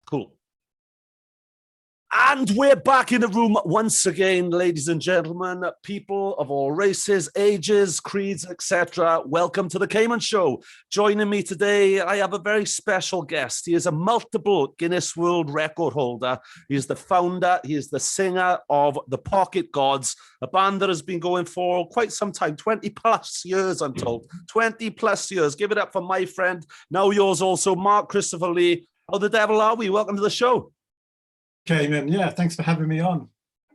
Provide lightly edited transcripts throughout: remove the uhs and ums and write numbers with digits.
Cool. And we're back in the room once again, ladies and gentlemen, people of all races, ages, creeds, etc. Welcome to the Caiman Show. Joining me today, I have a very special guest. He is a multiple Guinness World Record holder. He is the founder, he is the singer of the Pocket Gods, a band that has been going for quite some time, 20 plus years, I'm told. 20 plus years. Give it up for my friend, now yours also, Mark Christopher Lee. How the devil are we? Welcome to the show. Caiman, yeah, thanks for having me on.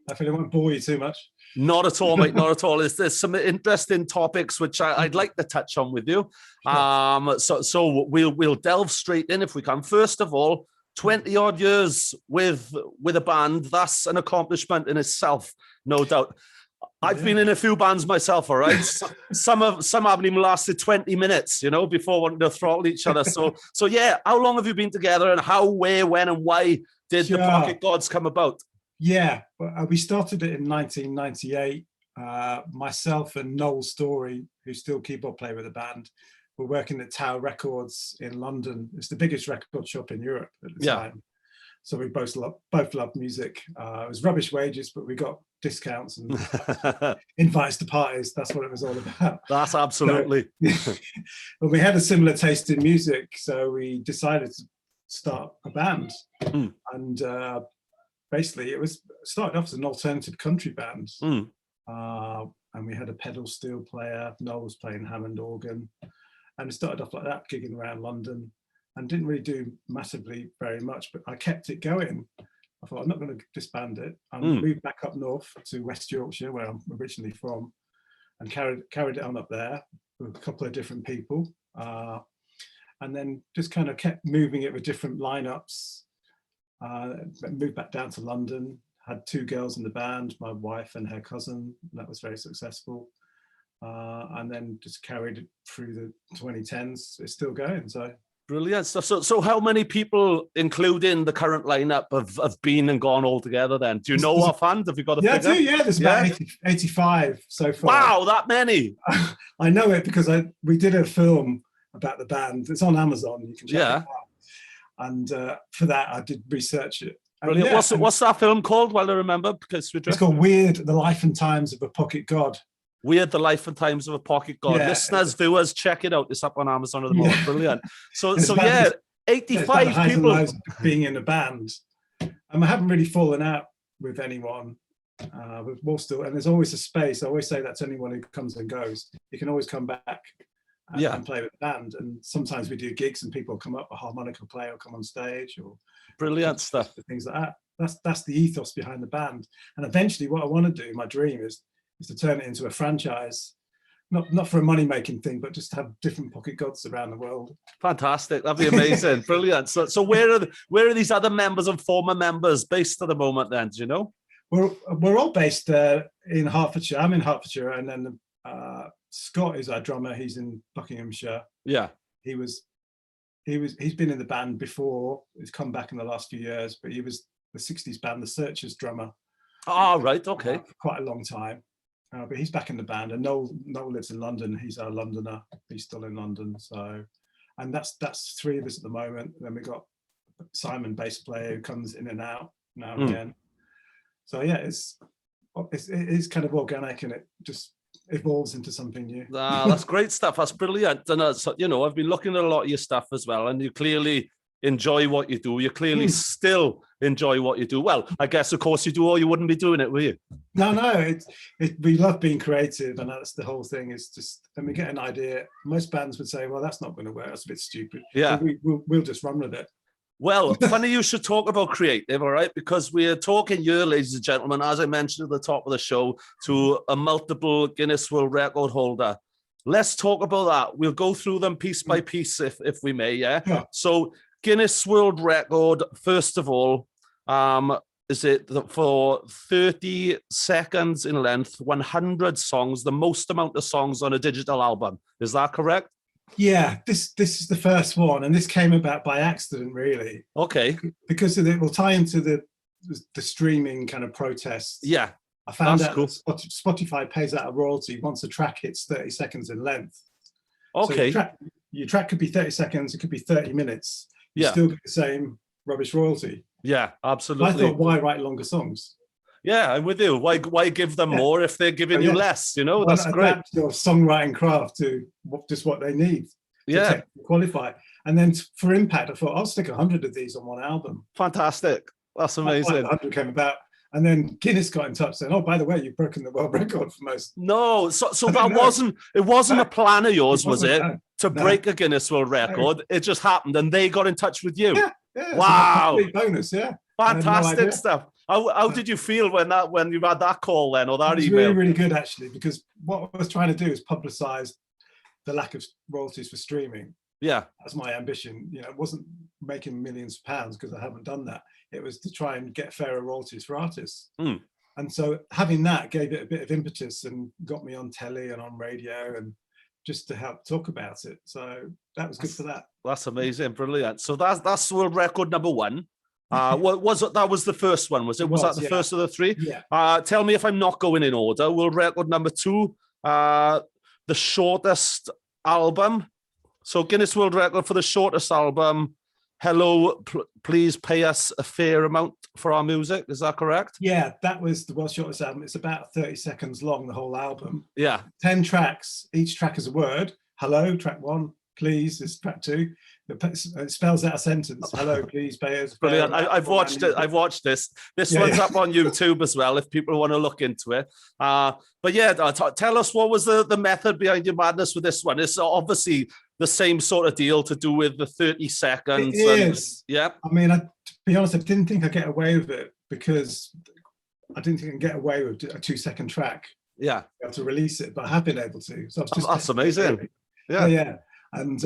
I feel I won't bore you too much. Not at all, mate, not at all. There's some interesting topics which I'd like to touch on with you. So we'll delve straight in if we can. First of all, 20 odd years with a band, that's an accomplishment in itself, no doubt. I've been in a few bands myself, all right? Some haven't even lasted 20 minutes, before wanting to throttle each other. So yeah, how long have you been together, and how, where, when, and why did the Pocket Gods come about? Yeah, we started it in 1998. Myself and Noel Story, who's still keyboard player with the band, were working at Tower Records in London. It's the biggest record shop in Europe at the time. So we both loved music. It was rubbish wages, but we got discounts and invites to parties. That's what it was all about. That's absolutely. So, well, we had a similar taste in music, so we decided to start a band. And basically, it was started off as an alternative country band. And we had a pedal steel player. Noel was playing Hammond organ, and it started off like that, gigging around London. And didn't really do massively very much, but I kept it going. I thought, I'm not going to disband it. I moved back up north to West Yorkshire, where I'm originally from, and carried it on up there with a couple of different people. And then just kind of kept moving it with different lineups. Moved back down to London, had 2 girls in the band, my wife and her cousin. That was very successful. And then just carried it through the 2010s. It's still going, so. Brilliant stuff. So how many people, including the current lineup, have been and gone all together then? Do you know offhand? Have you got a figure? I do, yeah. There's about 85 so far. Wow, that many. I know it because we did a film about the band. It's on Amazon. You can check it out. And for that, I did research it. Brilliant. What's that film called? Well, I remember, because it's called Weird: The Life and Times of a Pocket God. Weird: The Life and Times of a Pocket God. Listeners, viewers, check it out. It's up on Amazon at the moment. Brilliant. So 85 people being in a band. And I haven't really fallen out with anyone. We're still, and there's always a space. I always say that to anyone who comes and goes. You can always come back and play with the band. And sometimes we do gigs and people come up, a harmonica player will come on stage, or brilliant stuff. Things like that. That's the ethos behind the band. And eventually what I want to do, my dream is to turn it into a franchise, not for a money-making thing, but just to have different Pocket Gods around the world. Fantastic, that'd be amazing. Brilliant. So where are these other members and former members based at the moment then, do you know? We're all based in Hertfordshire. I'm in Hertfordshire, and then Scott is our drummer. He's in Buckinghamshire. Yeah. He's been in the band before. He's come back in the last few years, but he was the 60s band, The Searchers drummer. Oh, right, okay. For quite a long time. But he's back in the band, and Noel lives in London. He's our Londoner. He's still in London. So, and that's 3 of us at the moment. Then we got Simon, bass player, who comes in and out now and again. So yeah, it is kind of organic, and it just evolves into something new. That's great stuff. That's brilliant. And I've been looking at a lot of your stuff as well, and you clearly enjoy what you do. You clearly still enjoy what you do. Well, I guess, of course, you do, or you wouldn't be doing it, will you? No. We love being creative, and that's the whole thing. Is just, and we get an idea. Most bands would say, "Well, that's not going to work. That's a bit stupid." Yeah, so we'll just run with it. Well, funny you should talk about creative, all right? Because we're talking here, ladies and gentlemen, as I mentioned at the top of the show, to a multiple Guinness World Record holder. Let's talk about that. We'll go through them piece by piece, if we may. Yeah. So Guinness World Record, first of all, is it for 30 seconds in length, 100 songs, the most amount of songs on a digital album. Is that correct? Yeah, this is the first one, and this came about by accident, really. Okay. Because it will tie into the streaming kind of protests. Yeah. I found out that Spotify pays out a royalty once a track hits 30 seconds in length. Okay. So your track could be 30 seconds, it could be 30 minutes. You still get the same rubbish royalty. Yeah, I absolutely. thought, why write longer songs? Yeah, I'm with you. Why give them more if they're giving you less? You know, that's great. Adapt your songwriting craft to just what they need to technically qualify. And then for impact, I thought I'll stick 100 of these on one album. Fantastic. That's amazing. 100 came about. And then Guinness got in touch saying, "Oh, by the way, you've broken the world record for most." No, so that wasn't a plan of yours, was it? No, to break a Guinness World Record. No. It just happened, and they got in touch with you. Yeah. Wow! Complete bonus, yeah. Fantastic stuff. How did you feel when you had that call then, or that email? Really, really good actually, because what I was trying to do is publicize the lack of royalties for streaming. Yeah, that's my ambition. You know, it wasn't making millions of pounds because I haven't done that. It was to try and get fairer royalties for artists. And so having that gave it a bit of impetus and got me on telly and on radio and just to help talk about it. So that was good for that. That's amazing, brilliant. So that's world record number 1. What was it? That was the first one, was it? Was that the first of the 3? Yeah. Tell me if I'm not going in order. World record number 2, the shortest album. So Guinness World Record for the shortest album. Hello, please pay us a fair amount for our music. Is that correct? Yeah, that was the world's shortest album. It's about 30 seconds long, the whole album. Yeah. 10 tracks. Each track is a word. Hello, track 1. Please is track 2. It spells out a sentence. Hello, please pay us. Brilliant. I've watched it. I've watched this. This one's up on YouTube as well, if people want to look into it. But yeah, tell us, what was the method behind your madness with this one? It's obviously the same sort of deal to do with the 30 seconds. It is. Yeah. I mean, to be honest, I didn't think I'd get away with it because I didn't think I could get away with a 2-second track. Yeah. To release it, but I have been able to. So that's amazing. Yeah. And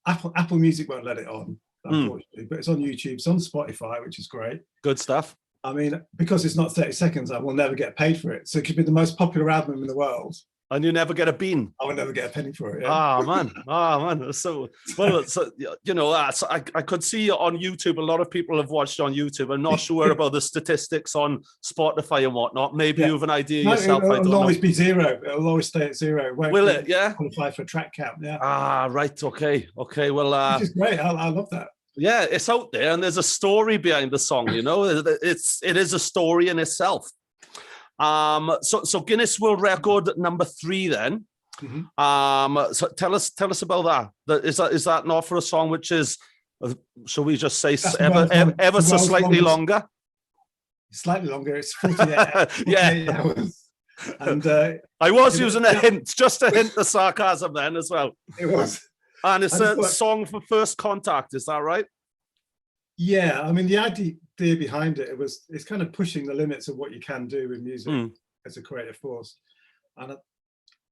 Apple Music won't let it on, unfortunately, but it's on YouTube, it's on Spotify, which is great. Good stuff. I mean, because it's not 30 seconds, I will never get paid for it. So it could be the most popular album in the world. And you never get a bean. I will never get a penny for it. Yeah. Man. So, well, so, you know, I could see on YouTube, a lot of people have watched on YouTube. I'm not sure about the statistics on Spotify and whatnot. Maybe you have an idea yourself. It'll always be 0. It'll always stay at 0. Will it? Yeah. Qualify for a track count. Yeah. Right. Okay. Well, which is great. I love that. Yeah, it's out there, and there's a story behind the song. You know, it is a story in itself. So Guinness World Record number 3 then. So tell us about that. Is that not for a song which is, shall we just say, ever so slightly longer? Slightly longer. It's 48 hours. And I was using a hint, just a hint of sarcasm then as well. It was. And it's a song for first contact. Is that right? Yeah, I mean, the idea behind it's kind of pushing the limits of what you can do with music as a creative force. And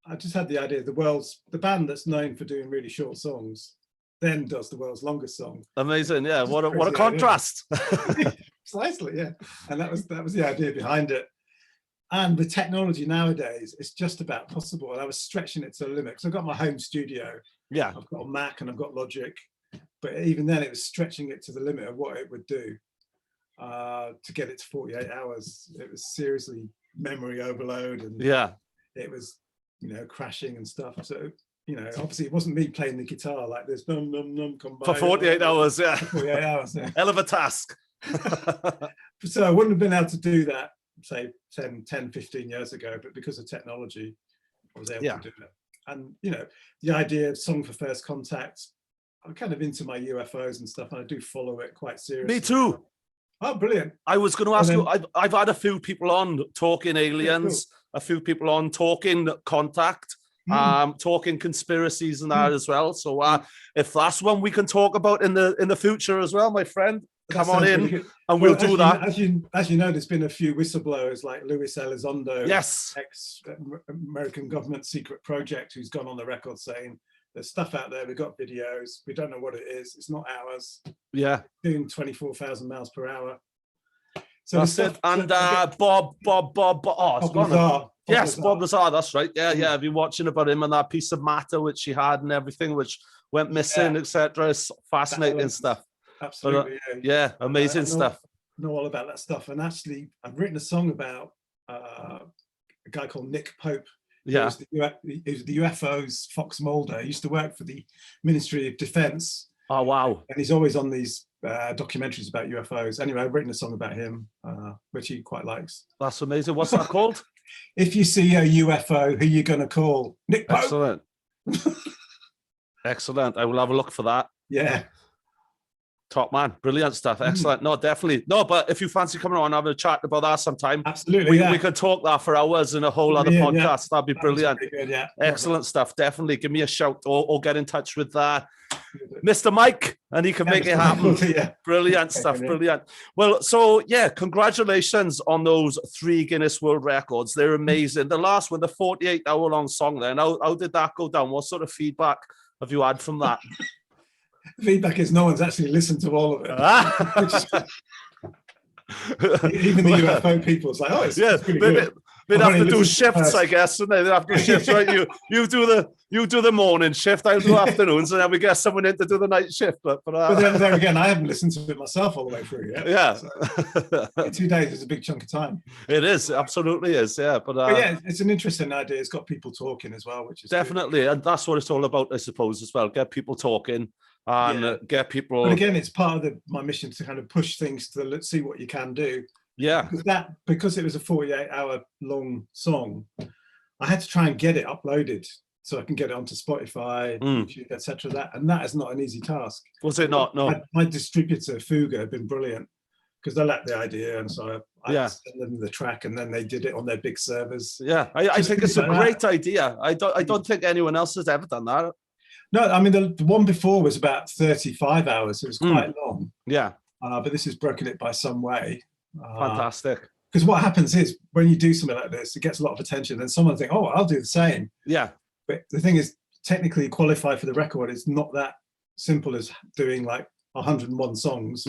I just had the idea the band that's known for doing really short songs then does the world's longest song. Amazing, yeah. What a contrast. Precisely, yeah. And that was the idea behind it. And with technology nowadays, it's just about possible. And I was stretching it to the limit. So I've got my home studio. Yeah. I've got a Mac and I've got Logic. But even then, it was stretching it to the limit of what it would do to get it to 48 hours. It was seriously memory overload. And it was, crashing and stuff. So, obviously it wasn't me playing the guitar like this. Num, num, num, come by. For 48 hours, yeah. 48 hours, yeah. Hell of a task. So I wouldn't have been able to do that, say 10, 15 years ago, but because of technology, I was able to do it. And, the idea of song for first contact, I'm kind of into my UFOs and stuff, and I do follow it quite seriously. Me too. Oh, brilliant. I was going to ask you, I've had a few people on talking aliens, a few people on talking contact, talking conspiracies and that as well. So if that's one we can talk about in the future as well, my friend, come on in really and we'll do that. As you know, there's been a few whistleblowers like Luis Elizondo, ex-American government secret project, who's gone on the record saying, there's stuff out there, we've got videos, we don't know what it is, it's not ours. Yeah. Doing 24,000 miles per hour. So that's it. And Bob Lazar. Yes, Bob Lazar, that's right. Yeah, I've been watching about him and that piece of matter which he had and everything which went missing, etc. It's fascinating stuff. Absolutely. Yeah, amazing stuff. I know all about that stuff. And actually, I've written a song about a guy called Nick Pope. Yeah, he was the UFO's Fox Mulder. He used to work for the Ministry of Defense, Oh, wow. And he's always on these documentaries about UFOs. Anyway, I've written a song about him, which he quite likes. That's amazing. What's that called? If you see a UFO, who you gonna call? Nick Pope. Excellent. Excellent. I will have a look for that. Yeah. Top man. Brilliant stuff. Excellent. No, definitely. No, but if you fancy coming on and having a chat about that sometime, absolutely, we could talk that for hours in a whole other podcast. That'd be brilliant. Good, yeah. Excellent stuff. Definitely give me a shout or get in touch with Mr. Mike, and he can make it happen. Brilliant stuff. Brilliant. Well, so yeah, congratulations on those 3 Guinness World Records. They're amazing. The last one, the 48-hour-long song then, how did that go down? What sort of feedback have you had from that? Feedback is no one's actually listened to all of it. Even the UFO people, it's like, oh, it's pretty good. They'd have to do shifts, I guess, and they'd have to do shifts, right? You do the morning shift, I'll do afternoons, and then we get someone in to do the night shift. But then there again, I haven't listened to it myself all the way through yet. Yeah, so 2 days is a big chunk of time. It is, absolutely is. Yeah, but yeah, it's an interesting idea. It's got people talking as well, which is definitely good. And that's what it's all about, I suppose, as well. Get people talking. And get people. But again, it's part of my mission to kind of push things to let's see what you can do. Yeah. Because it was a 48-hour-long song, I had to try and get it uploaded so I can get it onto Spotify, YouTube, etc. And that is not an easy task. Was it not? No. My distributor Fuga have been brilliant because they liked the idea, and so I sent them the track, and then they did it on their big servers. Yeah, I think it's a great idea. I don't think anyone else has ever done that. No, I mean, the one before was about 35 hours. It was quite long. Yeah. But this has broken it by some way. Fantastic. Because what happens is when you do something like this, it gets a lot of attention. Then someone thinks, oh, I'll do the same. Yeah. But the thing is, technically qualify for the record is not that simple as doing like 101 songs.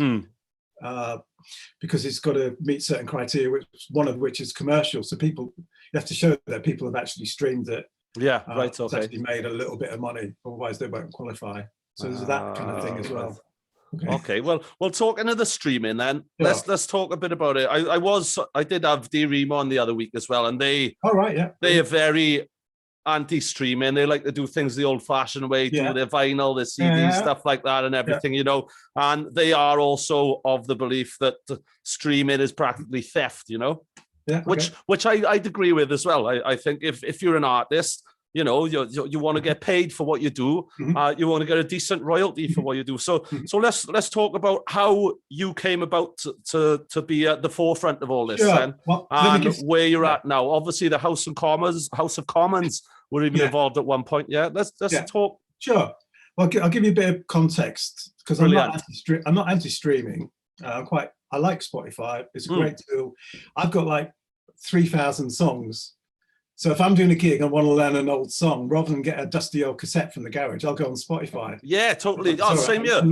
Because it's got to meet certain criteria, one of which is commercial. So you have to show that people have actually streamed it. Yeah, right. Okay. Actually made a little bit of money, otherwise they won't qualify. So there's that kind of thing as well. Okay. Well, talking of the streaming then, let's talk a bit about it. I did have D-Ream on the other week as well, and they are very anti-streaming. They like to do things the old-fashioned way, do their vinyl, their CD, stuff like that, and everything, you know. And they are also of the belief that streaming is practically theft, you know. Yeah, which I'd agree with as well. I think if you're an artist, you know, you want to get paid for what you do. You want to get a decent royalty for what you do. So let's talk about how you came about to be at the forefront of all this, then, and where you're at now. Obviously, the House of Commons were even involved at one point. Yeah, let's talk. Sure. Well, I'll give you a bit of context because I'm not anti-streaming. I like Spotify. It's a great tool. I've got like 3,000 songs. So if I'm doing a gig and want to learn an old song, rather than get a dusty old cassette from the garage, I'll go on Spotify. Yeah, totally. Same here.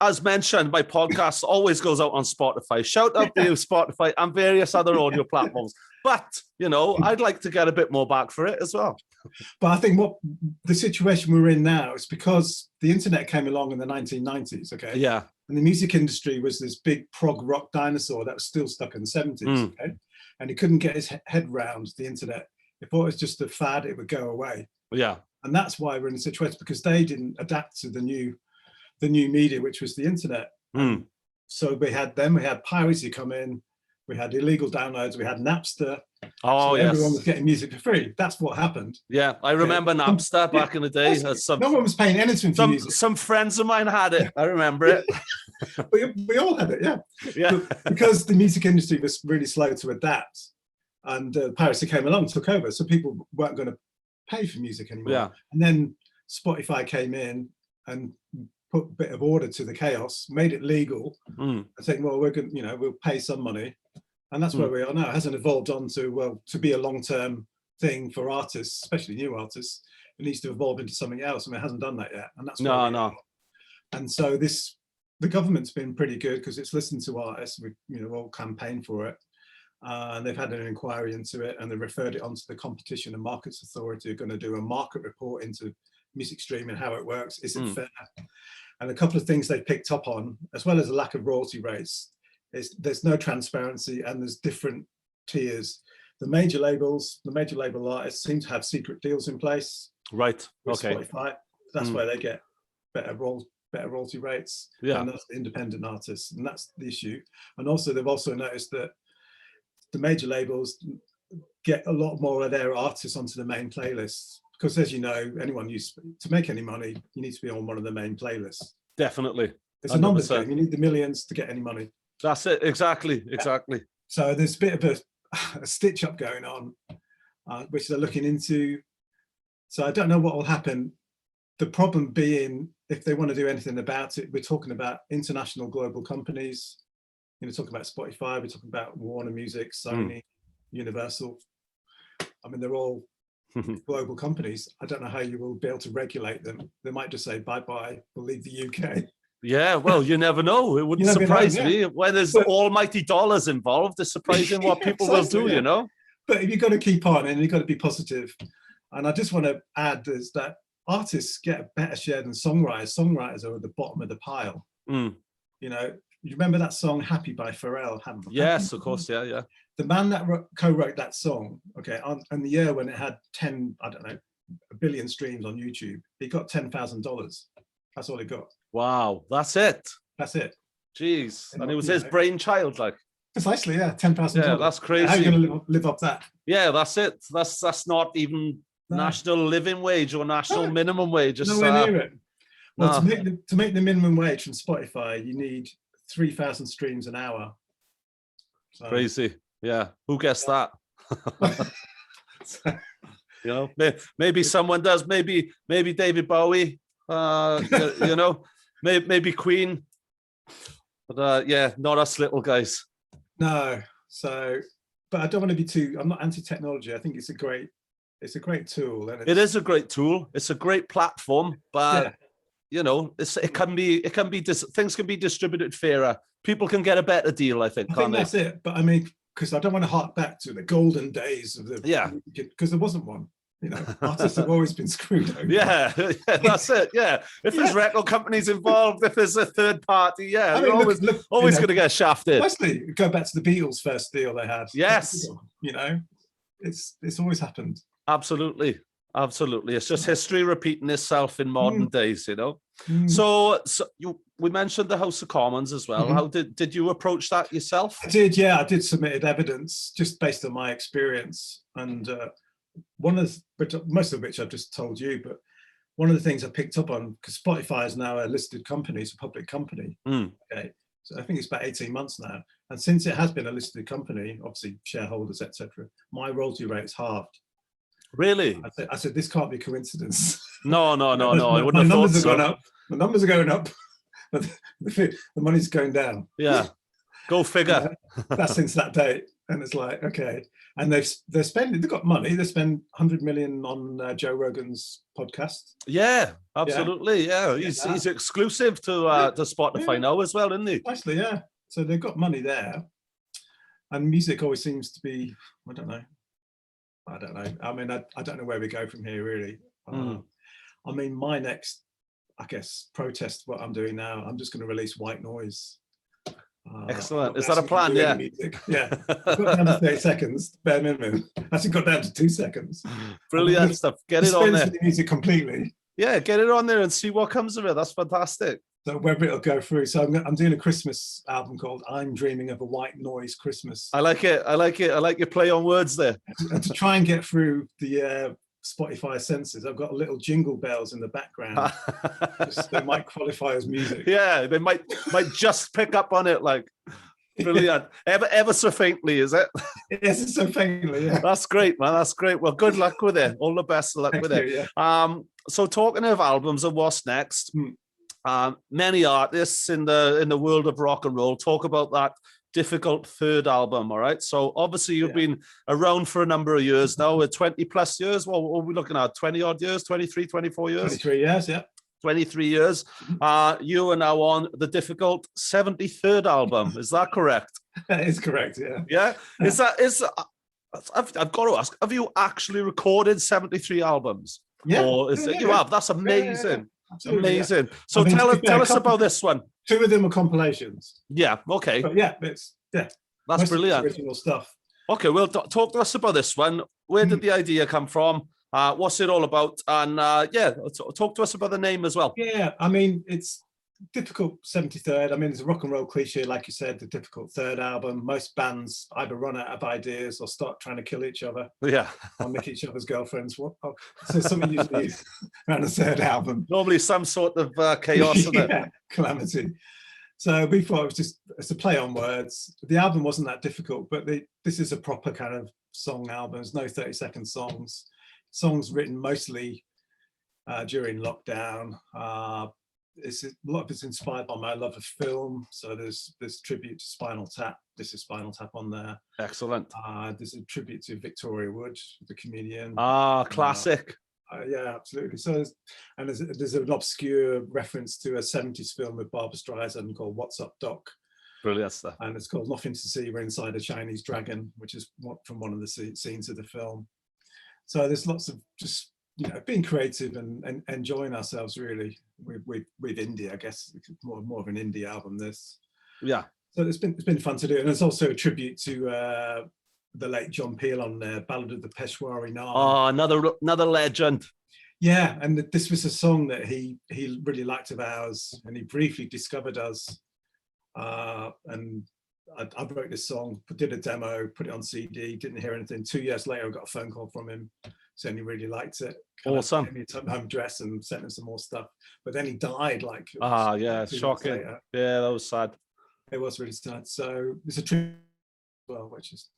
As mentioned, my podcast always goes out on Spotify. Shout out to you, Spotify, and various other audio platforms. But, you know, I'd like to get a bit more back for it as well. But I think what the situation we're in now is because the internet came along in the 1990s, okay? Yeah. And the music industry was this big prog rock dinosaur that was still stuck in the 70s, okay? And he couldn't get his head round the internet. He thought it was just a fad, it would go away. Yeah. And that's why we're in a situation, because they didn't adapt to the new media, which was the internet. So we had piracy come in, we had illegal downloads, we had Napster. Oh, yes. Everyone was getting music for free. That's what happened. Yeah, I remember Napster back in the day. No one was paying anything for music. Some friends of mine had it. I remember it. we all had it, yeah. But because the music industry was really slow to adapt, and piracy came along, took over, so people weren't going to pay for music anymore. Yeah. And then Spotify came in and put a bit of order to the chaos, made it legal, and saying, well, we'll pay some money. And that's where we are now. It hasn't evolved on to be a long-term thing for artists, especially new artists. It needs to evolve into something else, and it hasn't done that yet. And that's no. And so the government's been pretty good because it's listened to artists. We all campaigned for it, and they've had an inquiry into it, and they referred it onto the Competition and Markets Authority. Are going to do a market report into music streaming, how it works. Is it fair? And a couple of things they picked up on, as well as a lack of royalty rates. There's no transparency, and there's different tiers. The major label artists seem to have secret deals in place. Right. Okay. Spotify. That's where they get better better royalty rates, Yeah. and that's the independent artists, and that's the issue. And also, they've also noticed that the major labels get a lot more of their artists onto the main playlists, because, as you know, anyone to make any money, you need to be on one of the main playlists. Definitely. It's a numbers game. You need the millions to get any money. That's it. Exactly. So there's a bit of a stitch up going on, which they're looking into. So I don't know what will happen. The problem being, if they want to do anything about it, we're talking about international global companies. You know, talking about Spotify, we're talking about Warner Music, Sony, Universal. I mean, they're all global companies. I don't know how you will be able to regulate them. They might just say, bye-bye, we'll leave the UK. Yeah, well, you never know. It wouldn't surprise me. When there's almighty dollars involved, it's surprising what people will do, you know? But you've got to keep on, and you've got to be positive. And I just want to add is that artists get a better share than songwriters. Songwriters are at the bottom of the pile. You know, you remember that song "Happy" by Pharrell? Yes, of course. Yeah. The man that co-wrote that song, okay, on the year when it had 10, I don't know, a billion streams on YouTube, he got $10,000. That's all he got. Wow, that's it. That's it. Jeez, and it was his brainchild, like. Precisely, yeah, $10,000. Yeah, that's crazy. How are you going to live up that? Yeah, that's it. That's not even national living wage or national minimum wage. Just, nowhere near it. Well, to make the minimum wage from Spotify, you need 3,000 streams an hour. So, crazy. Yeah, who guessed that? You know, maybe someone does. Maybe David Bowie. You know, maybe Queen. But yeah, not us little guys. No. So, but I don't want to be too. I'm not anti-technology. I think it's a great tool. And it is a great tool. It's a great platform, but you know, it can be things can be distributed fairer. People can get a better deal, I think. That's it. But I mean, because I don't want to hark back to the golden days of the because there wasn't one. You know, artists have always been screwed over. Yeah, that's it. Yeah, if there's record companies involved, if there's a third party, I mean, you're always going to get shafted. Especially go back to the Beatles' first deal they had. Yes, you know, it's always happened. Absolutely. It's just history repeating itself in modern days, you know. So we mentioned the House of Commons as well. How did you approach that yourself? I did, yeah. I did submitted evidence just based on my experience, and most of which I've just told you, but one of the things I picked up on, because Spotify is now a listed company, it's a public company. Okay, so I think it's about 18 months now, and since it has been a listed company, obviously shareholders, etc., my royalty rate is halved. Really? I said this can't be coincidence. No. I wouldn't have thought so. The numbers are going up, but the money's going down. Yeah, go figure. That's since that date, and it's like, okay. And they've got money. They spend 100 million on Joe Rogan's podcast. Yeah, absolutely. Yeah, he's exclusive to Spotify now as well, isn't he? Actually, yeah. So they've got money there, and music always seems to be. I don't know. I mean, I don't know where we go from here, really. I mean, my next, I guess, protest. What I'm doing now, I'm just going to release white noise. Excellent. Is that a plan? Yeah. Yeah. I've got down to 30 seconds, bare minimum. Actually got down to 2 seconds. Brilliant stuff. Get it on there. The music completely. Yeah, get it on there and see what comes of it. That's fantastic. So whether it'll go through. So I'm doing a Christmas album called "I'm Dreaming of a White Noise Christmas." I like it. I like your play on words there. And to try and get through the Spotify censors, I've got little jingle bells in the background. They might qualify as music. Yeah, they might just pick up on it, like brilliant. Ever so faintly, is it? Yes, so faintly. Yeah. That's great, man. That's great. Well, good luck with it. All the best of luck with it. Yeah. So talking of albums and what's next, many artists in the world of rock and roll talk about that difficult third album. All right, so obviously you've been around for a number of years now, with 20 plus years. What are we looking at? 20 odd years, 23, 24 years? 23 years, yeah. 23 years. You are now on the difficult 73rd album. Is that correct? That is correct, yeah. Yeah. I've got to ask, have you actually recorded 73 albums? Yeah. Or is it you have? That's amazing. Yeah. Amazing. So tell us about this one. 2 of them are compilations. Yeah, okay. But that's brilliant. Original stuff. Okay, well, talk to us about this one. Where did the idea come from? What's it all about? And talk to us about the name as well. Yeah, I mean, it's difficult 73rd. I mean, it's a rock and roll cliche, like you said, the difficult third album. Most bands either run out of ideas or start trying to kill each other. Yeah. Or nick each other's girlfriends. So something usually around the third album. Normally some sort of chaos. Yeah, calamity. So we thought it's a play on words. The album wasn't that difficult, but this is a proper kind of song album. There's no 30-second songs. Songs written mostly during lockdown. A lot of it's inspired by my love of film. So there's tribute to Spinal Tap. This is Spinal Tap on there. Excellent. There's a tribute to Victoria Wood, the comedian. Classic. Yeah, absolutely. So there's an obscure reference to a 70s film with Barbra Streisand called What's Up, Doc? Brilliant stuff. And it's called Nothing to See, We're Inside a Chinese Dragon, which is from one of the scenes of the film. So there's lots of just, being creative and enjoying ourselves really with indie, I guess. More of an indie album, this. Yeah. So it's been fun to do. And it's also a tribute to the late John Peel on there, Ballad of the Peshwari Nam. Oh, another legend. Yeah, and this was a song that he really liked of ours, and he briefly discovered us. And I wrote this song, did a demo, put it on CD, didn't hear anything. 2 years later, I got a phone call from him saying he really liked it. Awesome. He took home dress and sent him some more stuff. But then he died like. Yeah, shocking. Yeah, that was sad. It was really sad. So it's a tribute as well, which is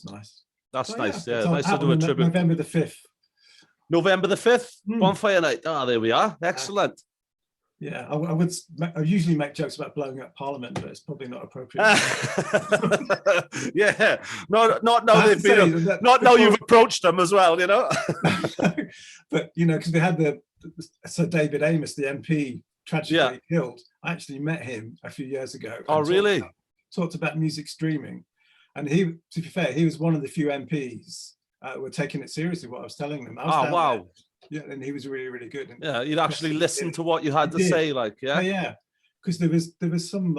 nice. That's nice. Yeah, nice to do a tribute. November the 5th. November the 5th, Bonfire Night. There we are. Excellent. Yeah, I usually make jokes about blowing up Parliament, but it's probably not appropriate. Yeah, not now you've approached them as well, But because they had Sir David Amos, the MP, tragically killed. I actually met him a few years ago. Oh, really? Talked about music streaming, and to be fair, he was one of the few MPs were taking it seriously. What I was telling them. Wow. Yeah, and he was really, really good. And yeah, you'd actually listen to what you had to say, like, yeah. Yeah, because there was some.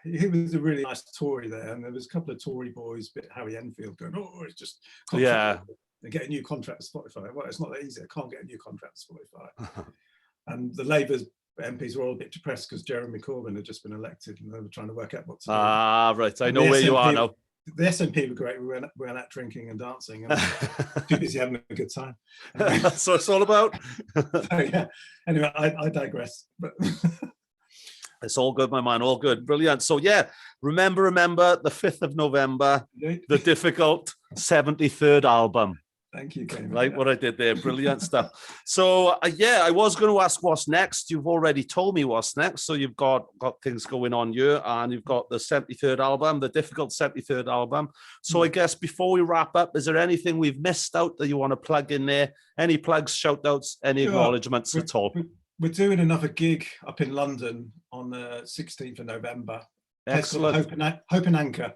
He was a really nice Tory there, and there was a couple of Tory boys, bit Harry Enfield, going, "Oh, it's just and get a new contract with Spotify." Well, it's not that easy. I can't get a new contract with Spotify. And the Labour MPs were all a bit depressed because Jeremy Corbyn had just been elected, and they were trying to work out what to do. Right. I know where you are now. The SNP were great. We went out drinking and dancing and too busy having a good time. That's what it's all about. So, yeah. Anyway, I digress. But it's all good, my man. All good. Brilliant. So yeah, remember the 5th of November, the difficult 73rd album. Thank you, Caiman. Like what I did there. Brilliant stuff. So I was going to ask what's next. You've already told me what's next. So you've got things going on here, and you've got the 73rd album, the difficult 73rd album. So I guess before we wrap up, is there anything we've missed out that you want to plug in there? Any plugs, shout outs, any acknowledgements at all? We're doing another gig up in London on the 16th of November. Excellent. Hope and Anchor.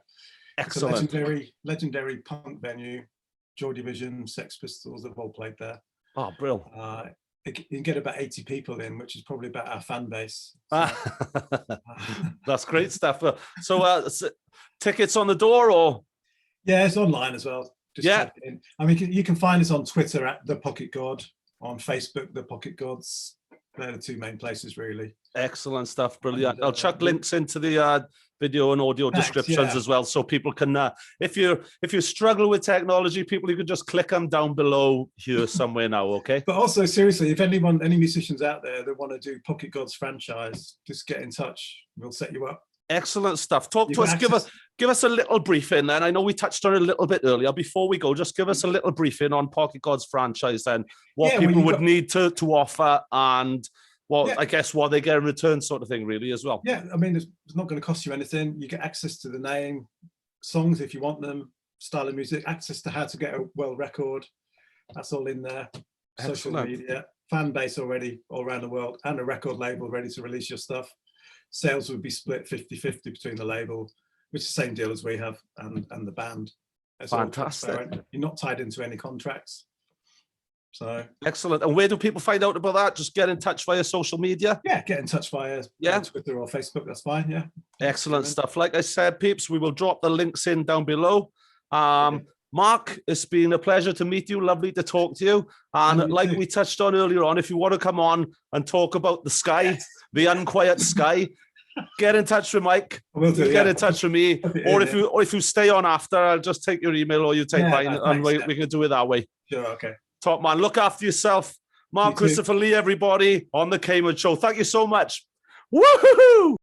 Excellent. It's a legendary punk venue. Joy Division, Sex Pistols, they've all played there. Oh, brilliant. You can get about 80 people in, which is probably about our fan base. So, that's great stuff. So tickets on the door, or? Yeah, it's online as well. Just type it in. I mean, you can find us on Twitter at The Pocket God, on Facebook, The Pocket Gods. They're the two main places, really. Excellent stuff. Brilliant. I'll chuck links into the video and audio descriptions as well, so people can if you struggle with technology, you can just click them down below here somewhere now. Okay. But also, seriously, if any musicians out there that want to do Pocket Gods franchise, just get in touch. We'll set you up. Excellent stuff. Talk to us. Give us a little briefing then. I know we touched on it a little bit earlier. Before we go, just give us a little briefing on Pocket Gods franchise then. What people would need to offer, and I guess what they get in return, sort of thing, really, as well. Yeah, I mean, it's not going to cost you anything. You get access to the name, songs if you want them, style of music, access to how to get a world record. That's all in there. Social media, fan base already all around the world, and a record label ready to release your stuff. Sales would be split 50-50 between the label, which is the same deal as we have, and the band. It's fantastic. You're not tied into any contracts. So excellent. And where do people find out about that? Just get in touch via social media? Yeah, get in touch via Twitter or Facebook. That's fine. Yeah. Excellent stuff. Like I said, peeps, we will drop the links in down below. Mark, it's been a pleasure to meet you. Lovely to talk to you. And like we touched on earlier on, if you want to come on and talk about the sky, the unquiet sky, get in touch with Mike. Get in touch with me. Or if you stay on after, I'll just take your email or you take mine, and we can do it that way. Sure, okay. Top man. Look after yourself. Mark Christopher Lee, everybody, on the Cayman Show. Thank you so much. Woohoo!